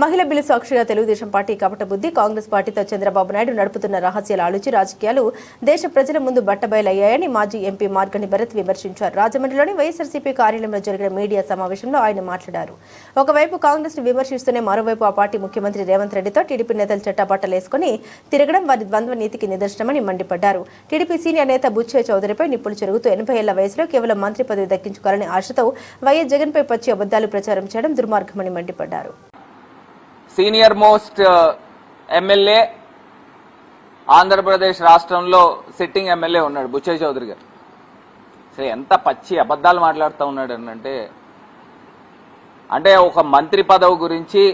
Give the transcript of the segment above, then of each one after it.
మహిళ బిల్లు సాక్షిగా తెలుగుదేశం పార్టీ కపట బుద్ధి కాంగ్రెస్ పార్టీతో చంద్రబాబు నాయుడు నడుపుతున్న రహస్యాల ఆలోచి రాజకీయాలు దేశ ప్రజల ముందు బట్టబయలయ్యాయని మాజీ ఎంపీ మార్గని భరత్ విమర్శించారు. రాజమండ్రిలోని వైఎస్ఆర్సీపీ కార్యాలయంలో జరిగిన మీడియా సమావేశంలో ఆయన మాట్లాడారు. ఒకవైపు కాంగ్రెస్ ను విమర్శిస్తూనే మరోవైపు ఆ పార్టీ ముఖ్యమంత్రి రేవంత్ రెడ్డితో టీడీపీ నేతలు చట్టాబట్టలేసుకుని తిరగడం వారి ద్వంద్వ నీతికి నిదర్శనమని మండిపడ్డారు. టీడీపీ సీనియర్ నేత బుచ్చయ్య చౌదరిపై నిప్పులు చెరుగుతూ 80 ఏళ్ల వయసులో కేవలం మంత్రి పదవి దక్కించుకోవాలనే ఆశతో వైఎస్ జగన్ పై పచ్చి అబద్దాలు ప్రచారం చేయడం దుర్మార్గమని మండిపడ్డారు. సీనియర్ మోస్ట్ ఎమ్మెల్యే ఆంధ్రప్రదేశ్ రాష్ట్రంలో సిట్టింగ్ ఎమ్మెల్యే ఉన్నాడు బుచ్చయ్య చౌదరి గారు. సరే ఎంత పచ్చి అబద్దాలు మాట్లాడుతూ ఉన్నాడు అంటే ఒక మంత్రి పదవి గురించి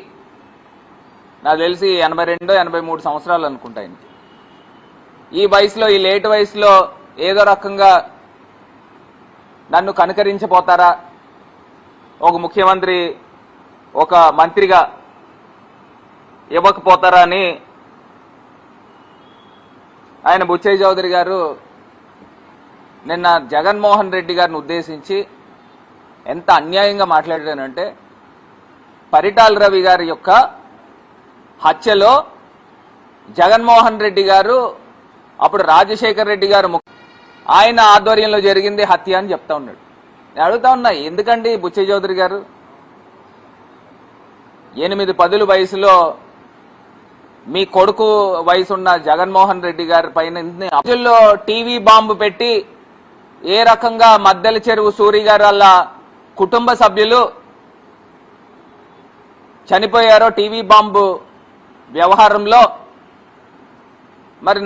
నాకు తెలిసి 82-83 సంవత్సరాలు అనుకుంటా. ఈ వయసులో, ఈ లేట్ వయసులో ఏదో రకంగా నన్ను కనుకరించిపోతారా, ఒక ముఖ్యమంత్రి ఒక మంత్రిగా ఇవ్వకపోతారా అని ఆయన బుచ్చయ్య చౌదరి గారు నిన్న జగన్మోహన్ రెడ్డి గారిని ఉద్దేశించి ఎంత అన్యాయంగా మాట్లాడానంటే, పరిటాల రవి గారి యొక్క హత్యలో జగన్మోహన్ రెడ్డి గారు, అప్పుడు రాజశేఖర్ రెడ్డి గారు ఆయన ఆధ్వర్యంలో జరిగింది హత్య అని చెప్తా ఉన్నాడు. నేను అడుగుతా ఉన్నా, ఎందుకండి బుచ్చయ్య చౌదరి గారు 8-10 వయసులో మీ కొడుకు వయసున్న జగన్మోహన్ రెడ్డి గారి పైన రోజుల్లో టీవీ బాంబు పెట్టి ఏ రకంగా మద్దెల చెరువు సూరి గారు వాళ్ళ కుటుంబ సభ్యులు చనిపోయారో టీవీ బాంబు వ్యవహారంలో, మరి